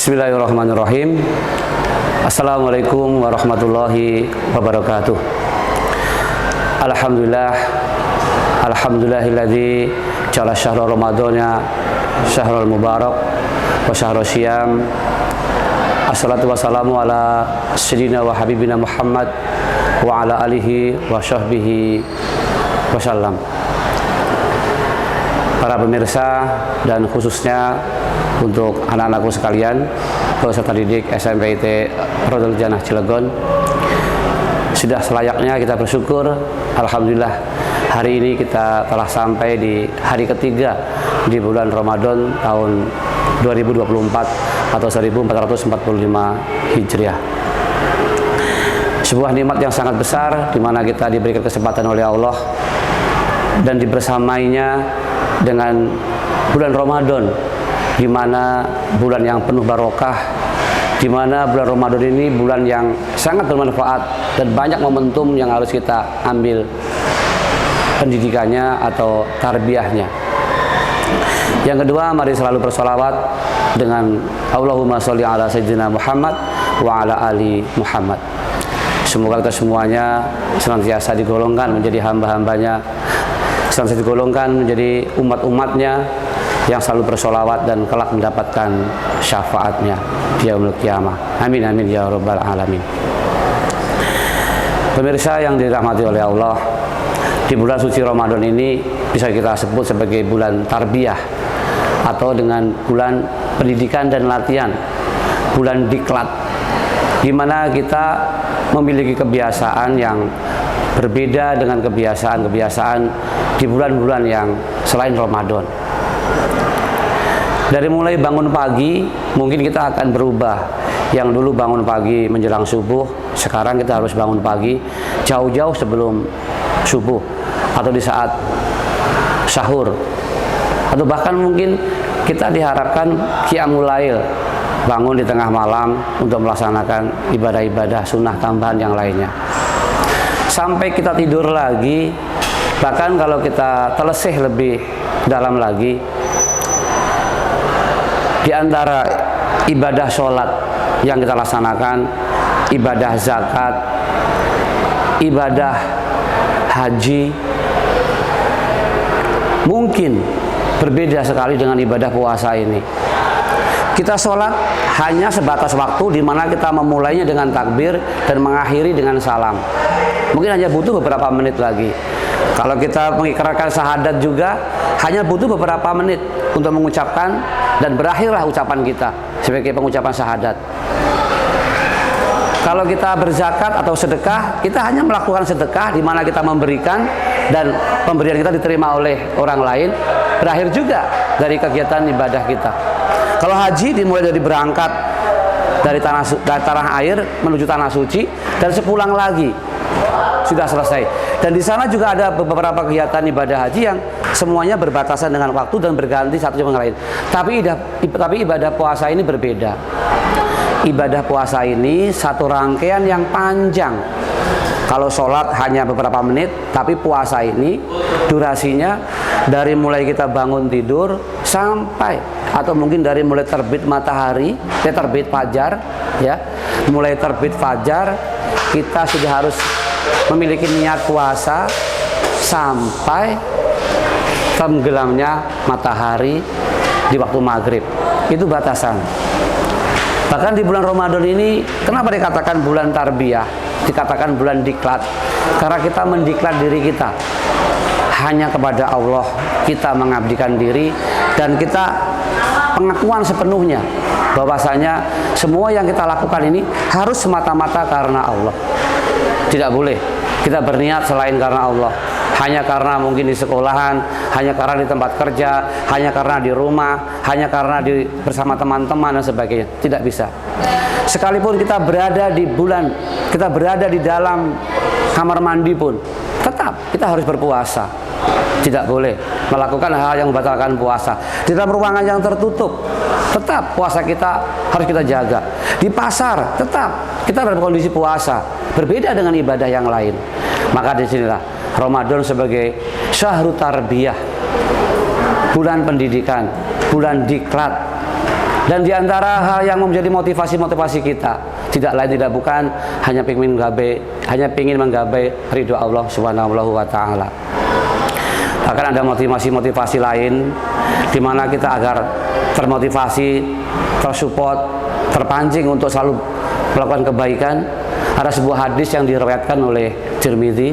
Bismillahirrahmanirrahim. Assalamualaikum warahmatullahi wabarakatuh. Alhamdulillahilladzi ja'ala syahrul ramadhana syahrul mubarak wa syahrul syiyam. Assalatu wassalamu ala sayyidina wa habibina Muhammad wa ala alihi wa sahbihi wasallam. Para pemirsa dan khususnya untuk anak-anakku sekalian, peserta didik SMPIT Rodatul Jannah Cilegon, sudah selayaknya kita bersyukur. Alhamdulillah, hari ini kita telah sampai di hari ketiga di bulan Ramadan tahun 2024 atau 1445 Hijriah. Sebuah nikmat yang sangat besar di mana kita diberikan kesempatan oleh Allah dan dibersamainya dengan bulan Ramadan, di mana bulan yang penuh barokah, di mana bulan Ramadan ini bulan yang sangat bermanfaat dan banyak momentum yang harus kita ambil pendidikannya atau tarbiyahnya. Yang kedua, mari selalu bersolawat dengan Allahumma sholli ala sayyidina Muhammad wa ala ali Muhammad. Semoga kita semuanya senantiasa digolongkan menjadi hamba-hambanya, senantiasa digolongkan menjadi umat-umatnya yang selalu bersolawat dan kelak mendapatkan syafaatnya di yaumul qiyamah. Amin amin ya rabbal alamin. Pemirsa yang dirahmati oleh Allah, di bulan suci Ramadan ini bisa kita sebut sebagai bulan tarbiyah atau dengan bulan pendidikan dan latihan, bulan diklat, di mana kita memiliki kebiasaan yang berbeda dengan kebiasaan-kebiasaan di bulan-bulan yang selain Ramadan. Dari mulai bangun pagi, mungkin kita akan berubah. Yang dulu bangun pagi menjelang subuh, sekarang kita harus bangun pagi jauh-jauh sebelum subuh atau di saat sahur, atau bahkan mungkin kita diharapkan qiyamul lail, bangun di tengah malam untuk melaksanakan ibadah-ibadah sunnah tambahan yang lainnya. Sampai kita tidur lagi, bahkan kalau kita telesih lebih dalam lagi, di antara ibadah sholat yang kita laksanakan, ibadah zakat, ibadah haji, mungkin berbeda sekali dengan ibadah puasa ini. Kita sholat hanya sebatas waktu di mana kita memulainya dengan takbir dan mengakhiri dengan salam. Mungkin hanya butuh beberapa menit lagi. Kalau kita mengikrarkan syahadat juga hanya butuh beberapa menit untuk mengucapkan dan berakhirlah ucapan kita sebagai pengucapan syahadat. Kalau kita berzakat atau sedekah, kita hanya melakukan sedekah di mana kita memberikan dan pemberian kita diterima oleh orang lain, berakhir juga dari kegiatan ibadah kita. Kalau haji dimulai dari berangkat dari tanah air menuju tanah suci dan sepulang lagi sudah selesai. Dan di sana juga ada beberapa kegiatan ibadah haji yang semuanya berbatasan dengan waktu dan berganti satu dengan lain. Tapi ibadah puasa ini berbeda. Ibadah puasa ini satu rangkaian yang panjang. Kalau sholat hanya beberapa menit, tapi puasa ini durasinya dari mulai kita bangun tidur sampai, atau mungkin dari mulai terbit matahari, terbit fajar, ya, mulai terbit fajar kita sudah harus memiliki niat puasa sampai tenggelamnya matahari di waktu maghrib. Itu batasan. Bahkan di bulan Ramadan ini, kenapa dikatakan bulan tarbiyah, dikatakan bulan diklat? Karena kita mendiklat diri kita hanya kepada Allah, kita mengabdikan diri, dan kita pengakuan sepenuhnya bahwasanya semua yang kita lakukan ini harus semata-mata karena Allah. Tidak boleh kita berniat selain karena Allah, hanya karena mungkin di sekolahan, hanya karena di tempat kerja, hanya karena di rumah, hanya karena bersama teman-teman dan sebagainya. Tidak bisa. Sekalipun kita berada di bulan, kita berada di dalam kamar mandi pun, tetap kita harus berpuasa. Tidak boleh melakukan hal yang membatalkan puasa. Di dalam ruangan yang tertutup, tetap puasa kita harus kita jaga. Di pasar, tetap kita dalam kondisi puasa. Berbeda dengan ibadah yang lain. Maka disinilah Ramadan sebagai syahrut tarbiyah, bulan pendidikan, bulan diklat, Dan di antara hal yang menjadi motivasi kita tidak lain tidak bukan hanya ingin menggapai ridho Allah Subhanahu wa taala. Bahkan ada motivasi lain di mana kita agar termotivasi, tersupport, terpancing untuk selalu melakukan kebaikan. Ada sebuah hadis yang diriwayatkan oleh Tirmidzi,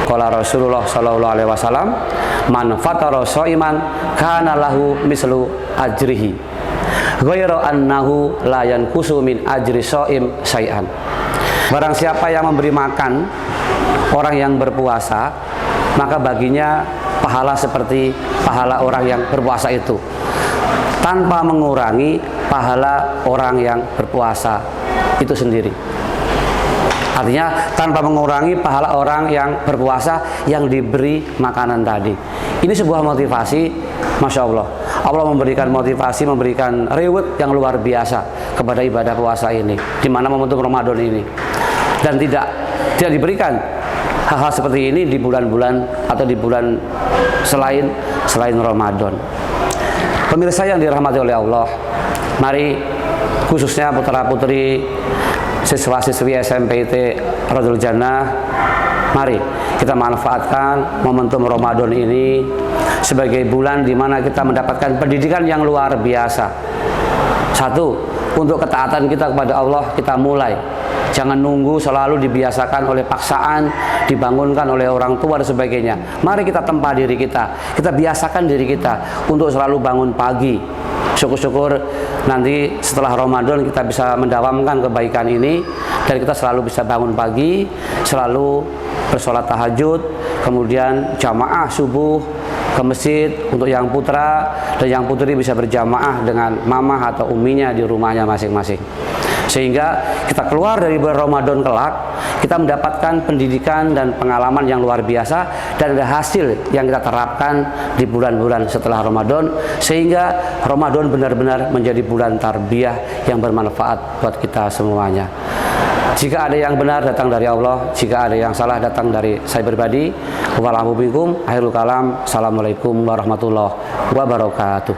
qala Rasulullah sallallahu alaihi wasallam, man fatara shaiman kana lahu mislu ajrihi ghairu annahu la yanqusu min ajri shaim syai'an. Barang siapa yang memberi makan orang yang berpuasa, maka baginya pahala seperti pahala orang yang berpuasa itu, tanpa mengurangi pahala orang yang berpuasa itu sendiri. Artinya tanpa mengurangi pahala orang yang berpuasa yang diberi makanan tadi. Ini sebuah motivasi, Masya Allah. Allah memberikan motivasi, memberikan reward yang luar biasa kepada ibadah puasa ini, di mana momentum Ramadan ini. Dan tidak diberikan hal-hal seperti ini di bulan-bulan atau di bulan selain Ramadan. Pemirsa yang dirahmati oleh Allah, mari khususnya putra-putri siswa-siswi SMPT Radul Jannah, mari kita manfaatkan momentum Ramadan ini sebagai bulan di mana kita mendapatkan pendidikan yang luar biasa. Satu, untuk ketaatan kita kepada Allah kita mulai. Jangan nunggu selalu dibiasakan oleh paksaan, dibangunkan oleh orang tua dan sebagainya. Mari kita tempa diri kita biasakan diri kita untuk selalu bangun pagi. Syukur-syukur nanti setelah Ramadan kita bisa mendawamkan kebaikan ini dan kita selalu bisa bangun pagi, selalu bersolat tahajud, kemudian jamaah subuh ke masjid untuk yang putra, dan yang putri bisa berjamaah dengan mamah atau uminya di rumahnya masing-masing. Sehingga kita keluar dari bulan Ramadan kelak, kita mendapatkan pendidikan dan pengalaman yang luar biasa, dan ada hasil yang kita terapkan di bulan-bulan setelah Ramadan, sehingga Ramadan benar-benar menjadi bulan tarbiyah yang bermanfaat buat kita semuanya. Jika ada yang benar datang dari Allah, jika ada yang salah datang dari saya pribadi. Wassalamualaikum warahmatullahi wabarakatuh.